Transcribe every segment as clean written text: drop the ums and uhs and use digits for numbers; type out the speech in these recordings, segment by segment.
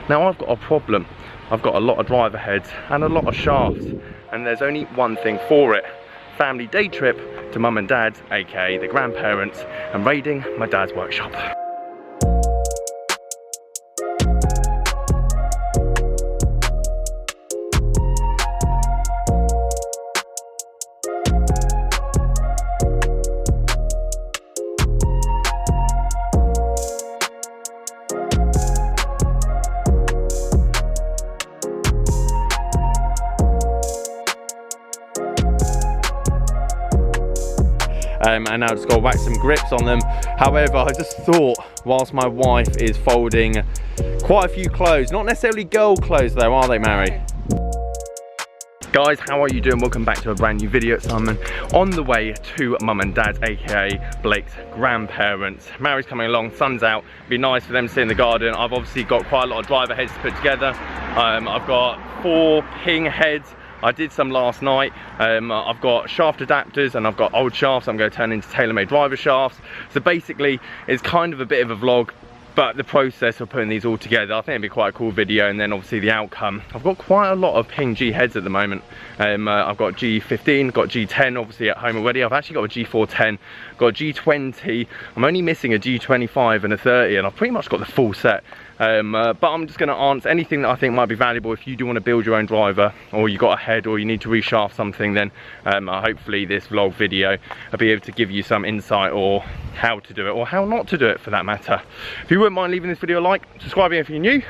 Now I've got a problem. I've got a lot of driver heads and a lot of shafts, and there's only one thing for it. Family day trip to mum and dad's, aka the grandparents, and raiding my dad's workshop. And now just got to whack some grips on them. However, I just thought, whilst my wife is folding quite a few clothes, not necessarily girl clothes though, are they, Mary? Guys, how are you doing? Welcome back to a brand new video. It's Simon on the way to mum and dad's, aka Blake's grandparents. Mary's coming along, sun's out. It'd be nice for them to sit in the garden. I've obviously got quite a lot of driver heads to put together. I've got 4 ping heads. I did some last night. I've got shaft adapters and I've got old shafts I'm going to turn into tailor-made driver shafts. So basically it's kind of a bit of a vlog, but the process of putting these all together, I think it'd be quite a cool video, and then obviously the outcome. I've got quite a lot of ping G heads at the moment. I've got G15, got G10 obviously at home already. I've actually got a G410, got a G20. I'm only missing a G25 and a 30, and I've pretty much got the full set. But I'm just going to answer anything that I think might be valuable. If you do want to build your own driver, or you got a head, or you need to reshaft something, then hopefully this vlog video will be able to give you some insight, or how to do it, or how not to do it for that matter. If you wouldn't mind leaving this video a like, subscribing if you're new,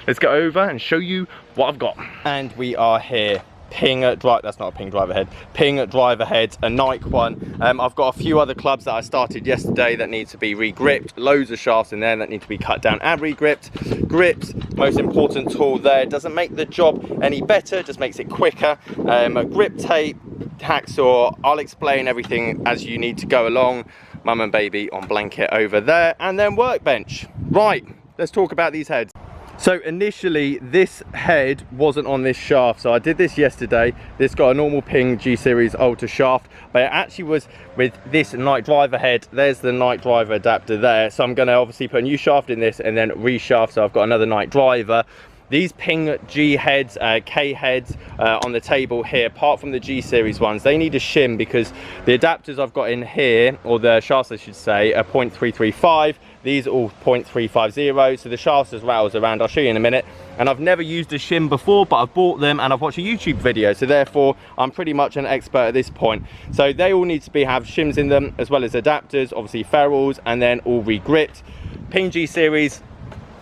let's go over and show you what I've got. And we are here. That's not a ping driver head, ping driver head, a Nike one. I've got a few other clubs that I started yesterday that need to be re-gripped, loads of shafts in there that need to be cut down and re-gripped. Grips, most important tool there, doesn't make the job any better, just makes it quicker. Grip tape, hacksaw, I'll explain everything as you need to go along. Mum and baby on blanket over there, and then workbench. Right, let's talk about these heads. So initially this head wasn't on this shaft, so I did this yesterday. This got a normal ping G series Ultra shaft, but it actually was with this night driver head. There's the night driver adapter there, so I'm going to obviously put a new shaft in this and then reshaft, so I've got another night driver. These ping G heads, K heads on the table here, apart from the G series ones, they need a shim because the adapters I've got in here, or the shafts I should say, are 0.335. These are all 0.350, so the shafts as rattles around. I'll show you in a minute. And I've never used a shim before, but I've bought them and I've watched a YouTube video, so therefore I'm pretty much an expert at this point. So they all need to have shims in them, as well as adapters, obviously ferrules, and then all re-gripped. Ping G series,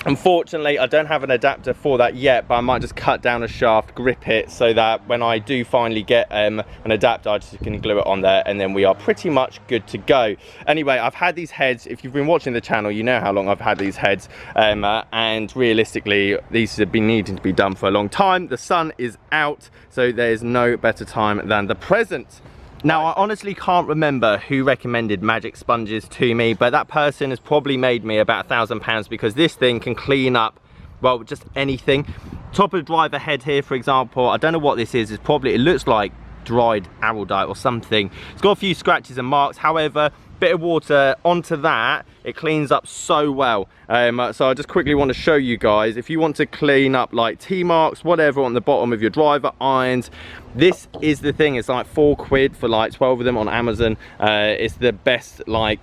unfortunately I don't have an adapter for that yet, but I might just cut down a shaft, grip it, so that when I do finally get an adapter, I just can glue it on there, and then we are pretty much good to go. Anyway, I've had these heads, if you've been watching the channel, you know how long I've had these heads, and realistically these have been needing to be done for a long time. The sun is out, so there's no better time than the present. Now, I honestly can't remember who recommended magic sponges to me, but that person has probably made me about £1,000, because this thing can clean up, well, just anything. Top of driver head here, for example, I don't know what this is. It's probably, it looks like dried araldite or something. It's got a few scratches and marks. However, bit of water onto that, it cleans up so well. So I just quickly want to show you guys, if you want to clean up like T-marks, whatever, on the bottom of your driver irons, this is the thing. It's like £4 for like 12 of them on Amazon. It's the best like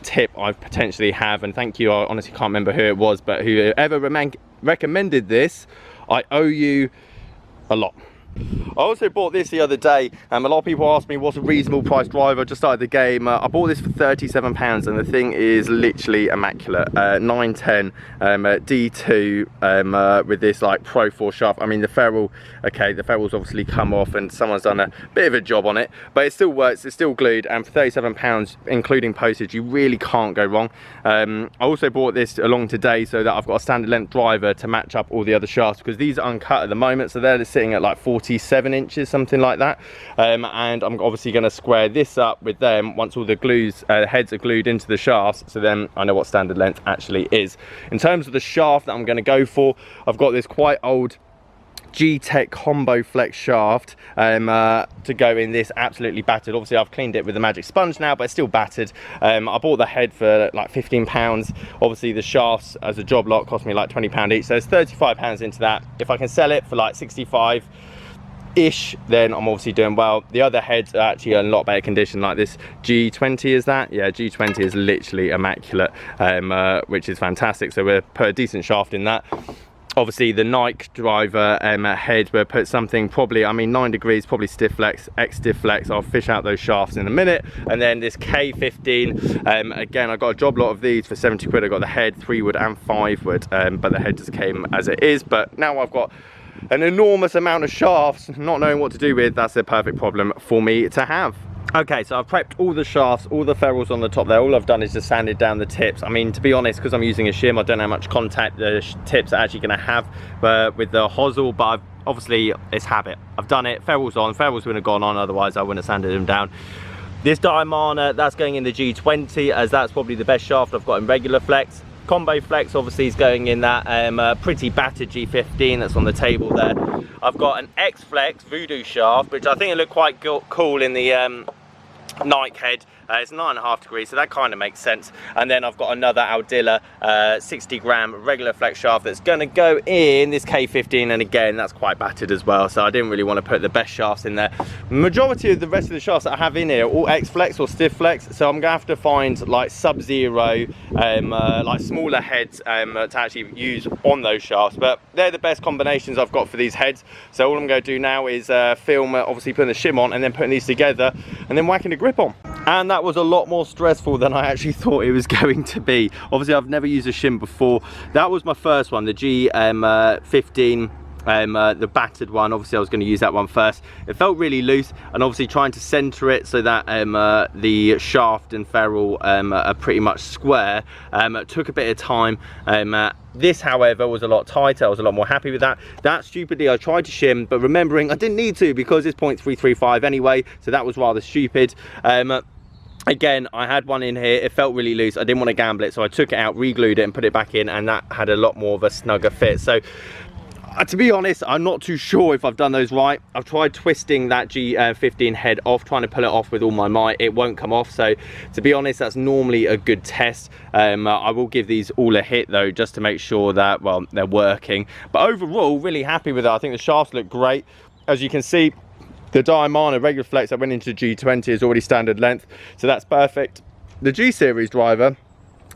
tip I potentially have, and thank you. I honestly can't remember who it was, but whoever recommended this, I owe you a lot. I also bought this the other day. A lot of people ask me what's a reasonable price driver. I just started the game. I bought this for £37, and the thing is literally immaculate. 910 D2 with this like Pro 4 shaft. I mean, the ferrule, okay, the ferrule's obviously come off and someone's done a bit of a job on it, but it still works, it's still glued, and for £37 including postage, you really can't go wrong. I also bought this along today so that I've got a standard length driver to match up all the other shafts, because these are uncut at the moment, so they're sitting at like 47 inches, something like that. And I'm obviously going to square this up with them once all the heads are glued into the shafts, so then I know what standard length actually is. In terms of the shaft that I'm going to go for, I've got this quite old G-Tech combo flex shaft to go in this absolutely battered. Obviously I've cleaned it with the magic sponge now, but it's still battered. I bought the head for like £15. Obviously the shafts as a job lot cost me like £20 each, so it's £35 into that. If I can sell it for like 65 ish, then I'm obviously doing well. The other heads are actually in a lot better condition, like this G20, is that? Yeah, G20 is literally immaculate, which is fantastic. So we'll put a decent shaft in that. Obviously the Nike driver head, we'll put something probably, I mean 9 degrees, probably stiff flex, X stiff flex. I'll fish out those shafts in a minute. And then this K15, again, I got a job lot of these for 70 quid. I got the head, 3 wood and 5 wood, but the head just came as it is. But now I've got an enormous amount of shafts, not knowing what to do with. That's a perfect problem for me to have. Okay, so I've prepped all the shafts, all the ferrules on the top there. All I've done is just sanded down the tips. I mean, to be honest, because I'm using a shim, I don't know how much contact the tips are actually going to have with the hosel, but obviously it's habit. I've done it, ferrules on, ferrules wouldn't have gone on, otherwise I wouldn't have sanded them down. This Diamana, that's going in the G20, as that's probably the best shaft I've got in regular flex. Combo flex obviously is going in that pretty battered G15 that's on the table there. I've got an X Flex Voodoo shaft, which I think it looked quite cool in the Nike head. It's 9.5 degrees, so that kind of makes sense. And then I've got another Aldilla 60 gram regular flex shaft that's going to go in this K15, and again that's quite battered as well, so I didn't really want to put the best shafts in there. Majority of the rest of the shafts that I have in here are all X flex or stiff flex, so I'm gonna have to find like sub-zero like smaller heads to actually use on those shafts, but they're the best combinations I've got for these heads. So all I'm going to do now is film obviously putting the shim on and then putting these together and then whacking the grip on. And that was a lot more stressful than I actually thought it was going to be. Obviously I've never used a shim before. That was my first one, the G15, the battered one. Obviously I was going to use that one first. It felt really loose, and obviously trying to center it so that the shaft and ferrule are pretty much square, it took a bit of time. This, however, was a lot tighter. I was a lot more happy with that. That, stupidly, I tried to shim, but remembering I didn't need to because it's 0.335 anyway, so that was rather stupid. Again, I had one in here, it felt really loose, I didn't want to gamble it, so I took it out, re-glued it and put it back in, and that had a lot more of a snugger fit. So to be honest, I'm not too sure if I've done those right. I've tried twisting that G15 head off, trying to pull it off with all my might. It won't come off, so to be honest, that's normally a good test. I will give these all a hit though, just to make sure that, well, they're working. But overall, really happy with it. I think the shafts look great. As you can see, the Diamana regular flex that went into G20 is already standard length, so that's perfect. The G series driver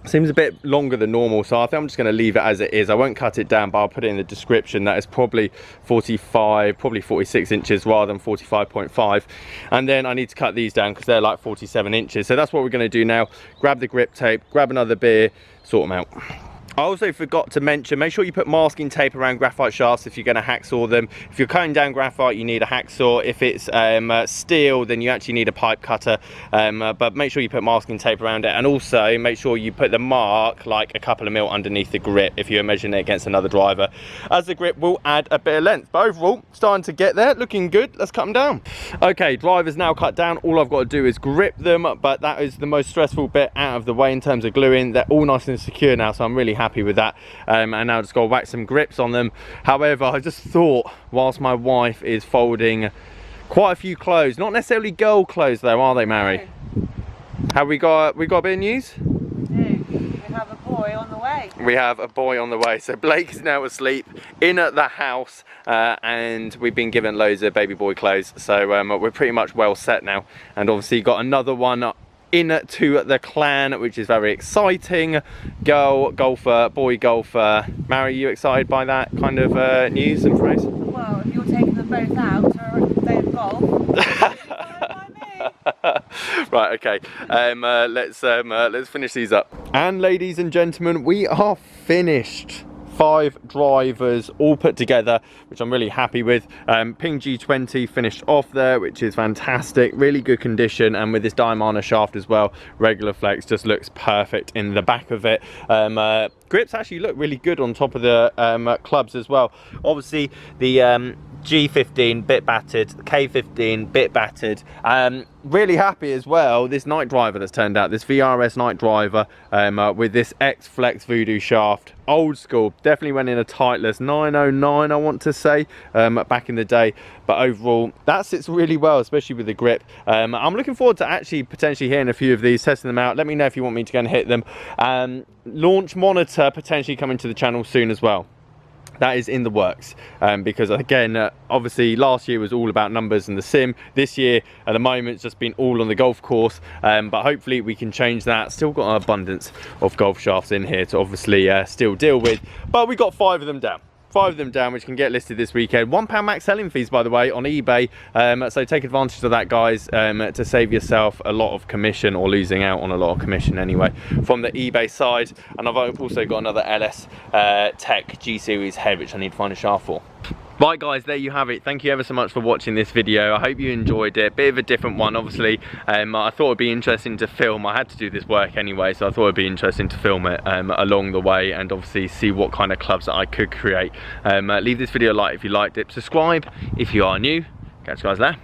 seems a bit longer than normal, so I think I'm just going to leave it as it is. I won't cut it down, but I'll put it in the description that it's probably 45, probably 46 inches rather than 45.5. And then I need to cut these down because they're like 47 inches. So that's what we're going to do now. Grab the grip tape, grab another beer, sort them out. I also forgot to mention, make sure you put masking tape around graphite shafts if you're going to hacksaw them. If you're cutting down graphite, you need a hacksaw. If it's steel, then you actually need a pipe cutter. But make sure you put masking tape around it, and also make sure you put the mark like a couple of mil underneath the grip if you're measuring it against another driver, as the grip will add a bit of length. But overall, starting to get there, looking good. Let's cut them down. Okay, driver's now cut down. All I've got to do is grip them, but that is the most stressful bit out of the way in terms of gluing. They're all nice and secure now, so I'm really happy with that. And now I've just got to whack some grips on them. However, I just thought, whilst my wife is folding quite a few clothes, not necessarily girl clothes though, are they, Mary? No. Have we got a bit of news? No, we have a boy on the way. We have a boy on the way. So Blake is now asleep in at the house, and we've been given loads of baby boy clothes, so we're pretty much well set now. And obviously got another one in to the clan, which is very exciting. Girl golfer, boy golfer. Mary, you excited by that kind of news and phrase? Well, if you're taking them both out for a day of golf, right, okay. Let's finish these up. And ladies and gentlemen, we are finished. 5 drivers all put together, which I'm really happy with. Ping G20 finished off there, which is fantastic. Really good condition, and with this Diamana shaft as well, regular flex just looks perfect in the back of it. Grips actually look really good on top of the clubs as well. Obviously the G15 bit battered, K15 bit battered. Really happy as well, this night driver that's turned out, this VRS night driver with this X Flex Voodoo shaft, old school, definitely went in a Titleist 909 I want to say, back in the day, but overall that sits really well, especially with the grip. I'm looking forward to actually potentially hitting a few of these, testing them out. Let me know if you want me to go and hit them. Launch monitor potentially coming to the channel soon as well. That is in the works, because again, obviously last year was all about numbers and the sim. This year at the moment it's just been all on the golf course, but hopefully we can change that. Still got an abundance of golf shafts in here to obviously still deal with, but we got 5 of them down. 5 of them down, which can get listed this weekend. £1 max selling fees, by the way, on eBay. So take advantage of that, guys, to save yourself a lot of commission, or losing out on a lot of commission anyway, from the eBay side. And I've also got another LS Tech G Series head, which I need to find a shaft for. Right guys, there you have it. Thank you ever so much for watching this video. I hope you enjoyed it. Bit of a different one, obviously. I thought it'd be interesting to film. I had to do this work anyway, so I thought it'd be interesting to film it along the way, and obviously see what kind of clubs that I could create. Leave this video a like if you liked it. Subscribe if you are new. Catch you guys there.